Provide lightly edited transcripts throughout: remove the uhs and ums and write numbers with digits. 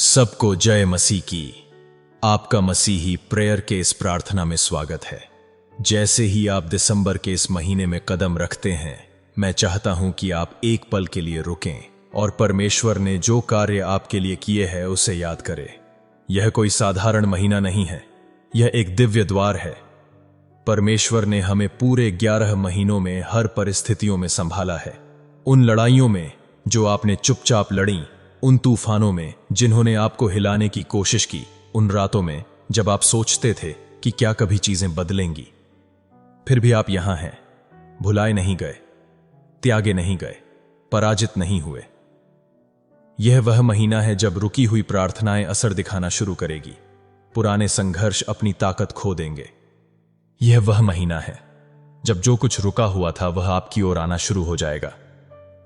सबको जय मसीह की। आपका मसीही प्रेयर के इस प्रार्थना में स्वागत है। जैसे ही आप दिसंबर के इस महीने में कदम रखते हैं, मैं चाहता हूं कि आप एक पल के लिए रुकें और परमेश्वर ने जो कार्य आपके लिए किए हैं उसे याद करें। यह कोई साधारण महीना नहीं है, यह एक दिव्य द्वार है। परमेश्वर ने हमें पूरे 11 महीनों में हर परिस्थितियों में संभाला है। उन लड़ाइयों में जो आपने चुपचाप लड़ी, उन तूफानों में जिन्होंने आपको हिलाने की कोशिश की, उन रातों में जब आप सोचते थे कि क्या कभी चीजें बदलेंगी, फिर भी आप यहां हैं। भुलाए नहीं गए, त्यागे नहीं गए, पराजित नहीं हुए। यह वह महीना है जब रुकी हुई प्रार्थनाएं असर दिखाना शुरू करेगी, पुराने संघर्ष अपनी ताकत खो देंगे। यह वह महीना है जब जो कुछ रुका हुआ था वह आपकी ओर आना शुरू हो जाएगा।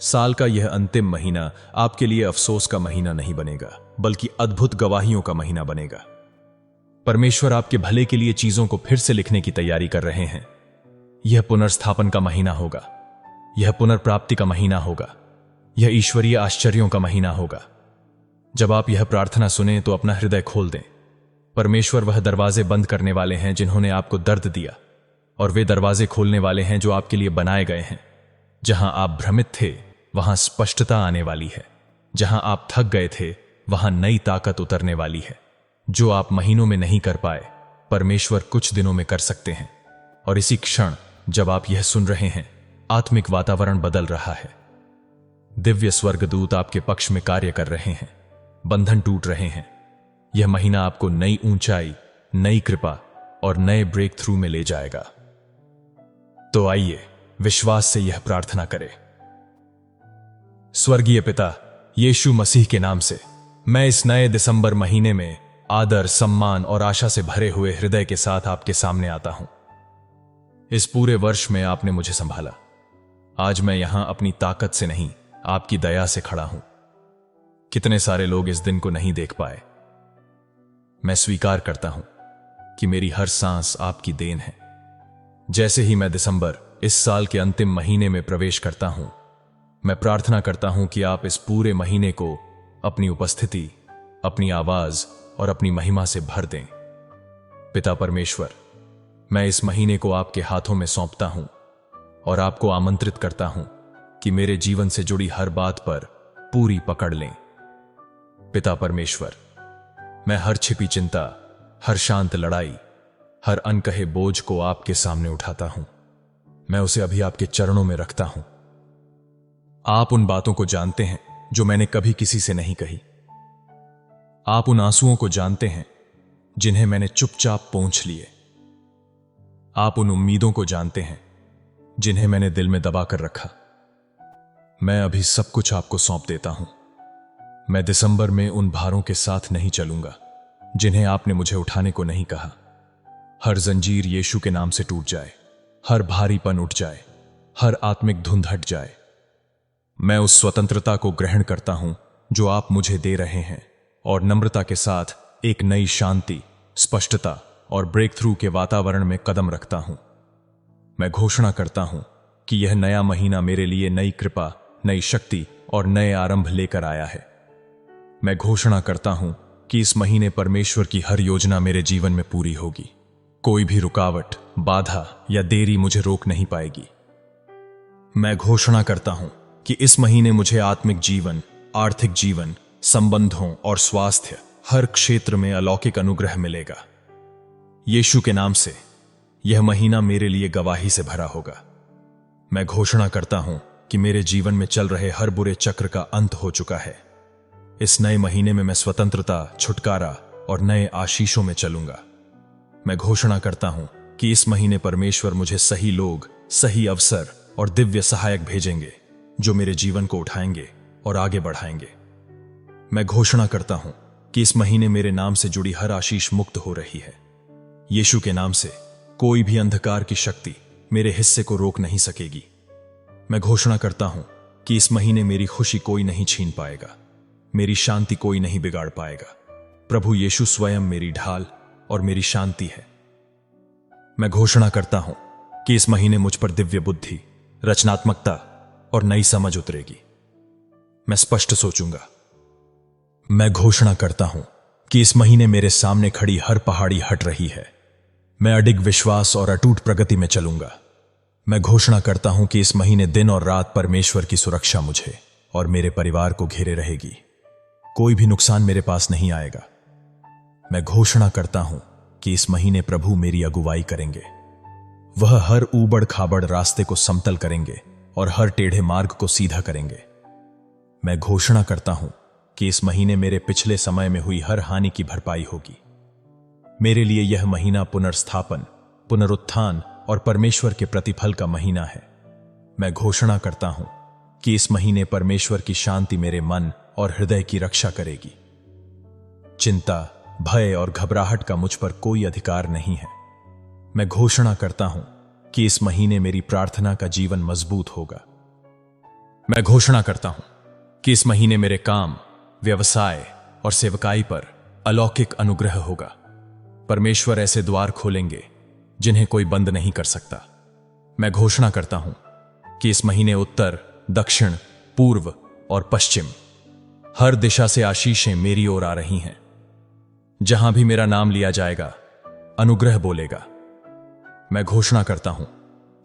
साल का यह अंतिम महीना आपके लिए अफसोस का महीना नहीं बनेगा, बल्कि अद्भुत गवाहियों का महीना बनेगा। परमेश्वर आपके भले के लिए चीजों को फिर से लिखने की तैयारी कर रहे हैं। यह पुनर्स्थापन का महीना होगा, यह पुनर्प्राप्ति का महीना होगा, यह ईश्वरीय आश्चर्यों का महीना होगा। जब आप यह प्रार्थना सुने तो अपना हृदय खोल दें। परमेश्वर वह दरवाजे बंद करने वाले हैं जिन्होंने आपको दर्द दिया, और वे दरवाजे खोलने वाले हैं जो आपके लिए बनाए गए हैं। जहां आप भ्रमित थे वहां स्पष्टता आने वाली है। जहां आप थक गए थे वहां नई ताकत उतरने वाली है। जो आप महीनों में नहीं कर पाए, परमेश्वर कुछ दिनों में कर सकते हैं। और इसी क्षण जब आप यह सुन रहे हैं, आत्मिक वातावरण बदल रहा है। दिव्य स्वर्गदूत आपके पक्ष में कार्य कर रहे हैं, बंधन टूट रहे हैं। यह महीना आपको नई ऊंचाई, नई कृपा और नए ब्रेक थ्रू में ले जाएगा। तो आइए विश्वास से यह प्रार्थना करें। स्वर्गीय पिता, यीशु मसीह के नाम से मैं इस नए दिसंबर महीने में आदर, सम्मान और आशा से भरे हुए हृदय के साथ आपके सामने आता हूं। इस पूरे वर्ष में आपने मुझे संभाला। आज मैं यहां अपनी ताकत से नहीं, आपकी दया से खड़ा हूं। कितने सारे लोग इस दिन को नहीं देख पाए। मैं स्वीकार करता हूं कि मेरी हर सांस आपकी देन है। जैसे ही मैं दिसंबर, इस साल के अंतिम महीने में प्रवेश करता हूं, मैं प्रार्थना करता हूं कि आप इस पूरे महीने को अपनी उपस्थिति, अपनी आवाज और अपनी महिमा से भर दें। पिता परमेश्वर, मैं इस महीने को आपके हाथों में सौंपता हूं और आपको आमंत्रित करता हूं कि मेरे जीवन से जुड़ी हर बात पर पूरी पकड़ लें। पिता परमेश्वर, मैं हर छिपी चिंता, हर शांत लड़ाई, हर अनकहे बोझ को आपके सामने उठाता हूं। मैं उसे अभी आपके चरणों में रखता हूं। आप उन बातों को जानते हैं जो मैंने कभी किसी से नहीं कही। आप उन आंसुओं को जानते हैं जिन्हें मैंने चुपचाप पोंछ लिए। आप उन उम्मीदों को जानते हैं जिन्हें मैंने दिल में दबा कर रखा। मैं अभी सब कुछ आपको सौंप देता हूं। मैं दिसंबर में उन भारों के साथ नहीं चलूंगा जिन्हें आपने मुझे उठाने को नहीं कहा। हर जंजीर यीशु के नाम से टूट जाए, हर भारीपन उठ जाए, हर आत्मिक धुंध हट जाए। मैं उस स्वतंत्रता को ग्रहण करता हूं जो आप मुझे दे रहे हैं, और नम्रता के साथ एक नई शांति, स्पष्टता और ब्रेक थ्रू के वातावरण में कदम रखता हूं। मैं घोषणा करता हूं कि यह नया महीना मेरे लिए नई कृपा, नई शक्ति और नए आरंभ लेकर आया है। मैं घोषणा करता हूं कि इस महीने परमेश्वर की हर योजना मेरे जीवन में पूरी होगी। कोई भी रुकावट, बाधा या देरी मुझे रोक नहीं पाएगी। मैं घोषणा करता हूं कि इस महीने मुझे आत्मिक जीवन, आर्थिक जीवन, संबंधों और स्वास्थ्य, हर क्षेत्र में अलौकिक अनुग्रह मिलेगा। यीशु के नाम से यह महीना मेरे लिए गवाही से भरा होगा। मैं घोषणा करता हूं कि मेरे जीवन में चल रहे हर बुरे चक्र का अंत हो चुका है। इस नए महीने में मैं स्वतंत्रता, छुटकारा और नए आशीषों में चलूंगा। मैं घोषणा करता हूं कि इस महीने परमेश्वर मुझे सही लोग, सही अवसर और दिव्य सहायक भेजेंगे जो मेरे जीवन को उठाएंगे और आगे बढ़ाएंगे। मैं घोषणा करता हूं कि इस महीने मेरे नाम से जुड़ी हर आशीष मुक्त हो रही है। यीशु के नाम से कोई भी अंधकार की शक्ति मेरे हिस्से को रोक नहीं सकेगी। मैं घोषणा करता हूं कि इस महीने मेरी खुशी कोई नहीं छीन पाएगा, मेरी शांति कोई नहीं बिगाड़ पाएगा। प्रभु यीशु स्वयं मेरी ढाल और मेरी शांति है। मैं घोषणा करता हूं कि इस महीने मुझ पर दिव्य बुद्धि, रचनात्मकता और नई समझ उतरेगी। मैं स्पष्ट सोचूंगा, मैं घोषणा करता हूं कि इस महीने मेरे सामने खड़ी हर पहाड़ी हट रही है। मैं अडिग विश्वास और अटूट प्रगति में चलूंगा। मैं घोषणा करता हूं कि इस महीने दिन और रात परमेश्वर की सुरक्षा मुझे और मेरे परिवार को घेरे रहेगी। कोई भी नुकसान मेरे पास नहीं आएगा। मैं घोषणा करता हूं कि इस महीने प्रभु मेरी अगुवाई करेंगे। वह हर ऊबड़ खाबड़ रास्ते को समतल करेंगे और हर टेढ़े मार्ग को सीधा करेंगे। मैं घोषणा करता हूं कि इस महीने मेरे पिछले समय में हुई हर हानि की भरपाई होगी। मेरे लिए यह महीना पुनर्स्थापन, पुनरुत्थान और परमेश्वर के प्रतिफल का महीना है। मैं घोषणा करता हूं कि इस महीने परमेश्वर की शांति मेरे मन और हृदय की रक्षा करेगी। चिंता, भय और घबराहट का मुझ पर कोई अधिकार नहीं है। मैं घोषणा करता हूं कि इस महीने मेरी प्रार्थना का जीवन मजबूत होगा। मैं घोषणा करता हूं कि इस महीने मेरे काम, व्यवसाय और सेवकाई पर अलौकिक अनुग्रह होगा। परमेश्वर ऐसे द्वार खोलेंगे जिन्हें कोई बंद नहीं कर सकता। मैं घोषणा करता हूं कि इस महीने उत्तर, दक्षिण, पूर्व और पश्चिम हर दिशा से आशीषें मेरी ओर आ रही हैं। जहां भी मेरा नाम लिया जाएगा, अनुग्रह बोलेगा। मैं घोषणा करता हूं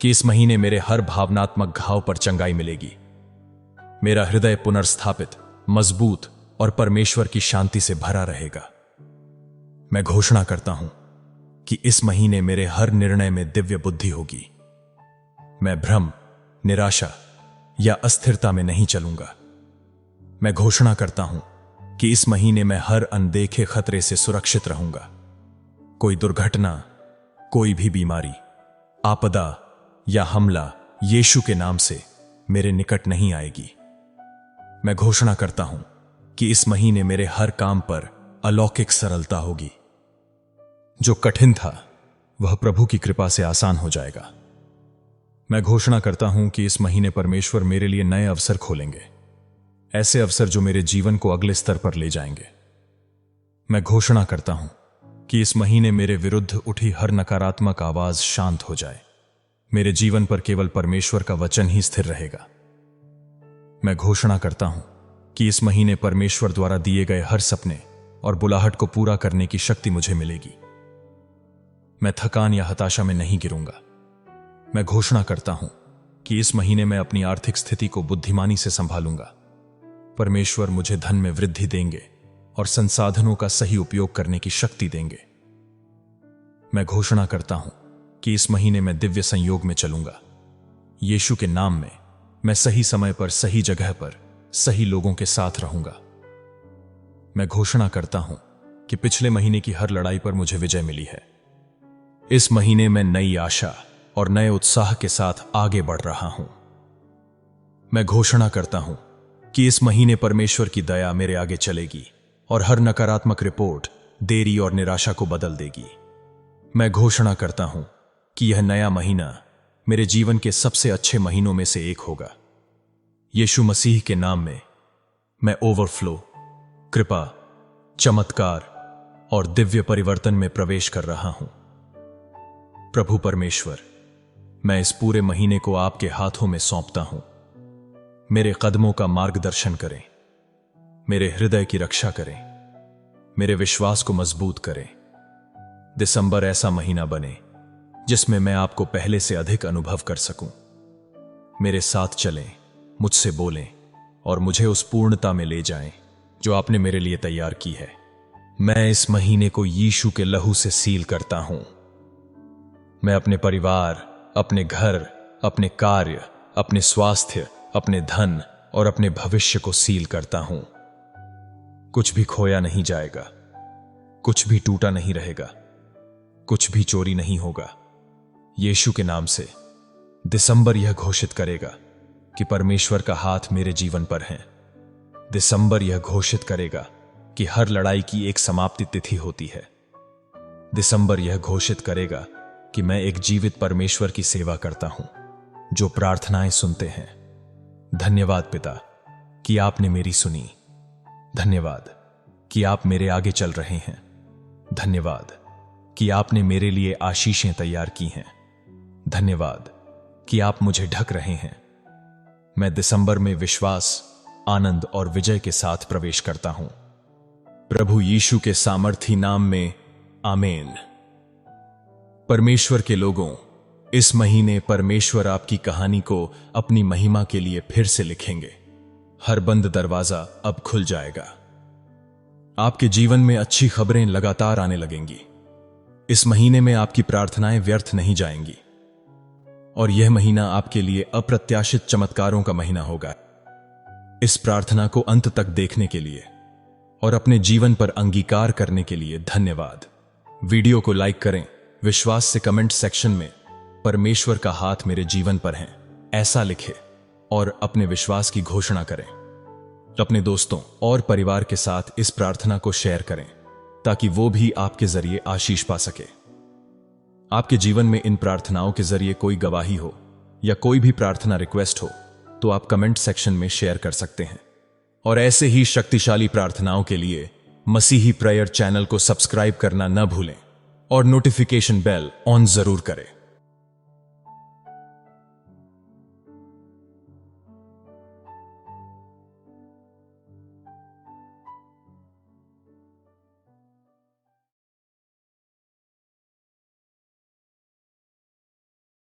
कि इस महीने मेरे हर भावनात्मक घाव पर चंगाई मिलेगी। मेरा हृदय पुनर्स्थापित, मजबूत और परमेश्वर की शांति से भरा रहेगा। मैं घोषणा करता हूं कि इस महीने मेरे हर निर्णय में दिव्य बुद्धि होगी। मैं भ्रम, निराशा या अस्थिरता में नहीं चलूंगा। मैं घोषणा करता हूं कि इस महीने मैं हर अनदेखे खतरे से सुरक्षित रहूंगा। कोई दुर्घटना, कोई भी बीमारी, आपदा या हमला यीशु के नाम से मेरे निकट नहीं आएगी। मैं घोषणा करता हूं कि इस महीने मेरे हर काम पर अलौकिक सरलता होगी। जो कठिन था वह प्रभु की कृपा से आसान हो जाएगा। मैं घोषणा करता हूं कि इस महीने परमेश्वर मेरे लिए नए अवसर खोलेंगे, ऐसे अवसर जो मेरे जीवन को अगले स्तर पर ले जाएंगे। मैं घोषणा करता हूं कि इस महीने मेरे विरुद्ध उठी हर नकारात्मक आवाज शांत हो जाए। मेरे जीवन पर केवल परमेश्वर का वचन ही स्थिर रहेगा। मैं घोषणा करता हूं कि इस महीने परमेश्वर द्वारा दिए गए हर सपने और बुलाहट को पूरा करने की शक्ति मुझे मिलेगी। मैं थकान या हताशा में नहीं गिरूंगा। मैं घोषणा करता हूं कि इस महीने मैं अपनी आर्थिक स्थिति को बुद्धिमानी से संभालूंगा। परमेश्वर मुझे धन में वृद्धि देंगे और संसाधनों का सही उपयोग करने की शक्ति देंगे। मैं घोषणा करता हूं कि इस महीने मैं दिव्य संयोग में चलूंगा। यीशु के नाम में मैं सही समय पर, सही जगह पर, सही लोगों के साथ रहूंगा। मैं घोषणा करता हूं कि पिछले महीने की हर लड़ाई पर मुझे विजय मिली है। इस महीने मैं नई आशा और नए उत्साह के साथ आगे बढ़ रहा हूं। मैं घोषणा करता हूं कि इस महीने परमेश्वर की दया मेरे आगे चलेगी और हर नकारात्मक रिपोर्ट देरी और निराशा को बदल देगी। मैं घोषणा करता हूं कि यह नया महीना मेरे जीवन के सबसे अच्छे महीनों में से एक होगा। यीशु मसीह के नाम में मैं ओवरफ्लो, कृपा, चमत्कार और दिव्य परिवर्तन में प्रवेश कर रहा हूं। प्रभु परमेश्वर, मैं इस पूरे महीने को आपके हाथों में सौंपता हूं। मेरे कदमों का मार्गदर्शन करें, मेरे हृदय की रक्षा करें, मेरे विश्वास को मजबूत करें। दिसंबर ऐसा महीना बने जिसमें मैं आपको पहले से अधिक अनुभव कर सकूं। मेरे साथ चलें, मुझसे बोलें और मुझे उस पूर्णता में ले जाएं जो आपने मेरे लिए तैयार की है। मैं इस महीने को यीशु के लहू से सील करता हूं। मैं अपने परिवार, अपने घर, अपने कार्य, अपने स्वास्थ्य, अपने धन और अपने भविष्य को सील करता हूं। कुछ भी खोया नहीं जाएगा, कुछ भी टूटा नहीं रहेगा, कुछ भी चोरी नहीं होगा। यीशु के नाम से दिसंबर यह घोषित करेगा कि परमेश्वर का हाथ मेरे जीवन पर है। दिसंबर यह घोषित करेगा कि हर लड़ाई की एक समाप्ति तिथि होती है। दिसंबर यह घोषित करेगा कि मैं एक जीवित परमेश्वर की सेवा करता हूं जो प्रार्थनाएं सुनते हैं। धन्यवाद पिता कि आपने मेरी सुनी। धन्यवाद कि आप मेरे आगे चल रहे हैं। धन्यवाद कि आपने मेरे लिए आशीषें तैयार की हैं। धन्यवाद कि आप मुझे ढक रहे हैं। मैं दिसंबर में विश्वास, आनंद और विजय के साथ प्रवेश करता हूं। प्रभु यीशु के सामर्थी नाम में आमीन। परमेश्वर के लोगों, इस महीने परमेश्वर आपकी कहानी को अपनी महिमा के लिए फिर से लिखेंगे। हर बंद दरवाजा अब खुल जाएगा। आपके जीवन में अच्छी खबरें लगातार आने लगेंगी। इस महीने में आपकी प्रार्थनाएं व्यर्थ नहीं जाएंगी और यह महीना आपके लिए अप्रत्याशित चमत्कारों का महीना होगा। इस प्रार्थना को अंत तक देखने के लिए और अपने जीवन पर अंगीकार करने के लिए धन्यवाद। वीडियो को लाइक करें, विश्वास से कमेंट सेक्शन में परमेश्वर का हाथ मेरे जीवन पर है ऐसा लिखें और अपने विश्वास की घोषणा करें। अपने दोस्तों और परिवार के साथ इस प्रार्थना को शेयर करें ताकि वो भी आपके जरिए आशीष पा सके। आपके जीवन में इन प्रार्थनाओं के जरिए कोई गवाही हो या कोई भी प्रार्थना रिक्वेस्ट हो तो आप कमेंट सेक्शन में शेयर कर सकते हैं। और ऐसे ही शक्तिशाली प्रार्थनाओं के लिए मसीही प्रेयर चैनल को सब्सक्राइब करना न भूलें और नोटिफिकेशन बेल ऑन जरूर करें।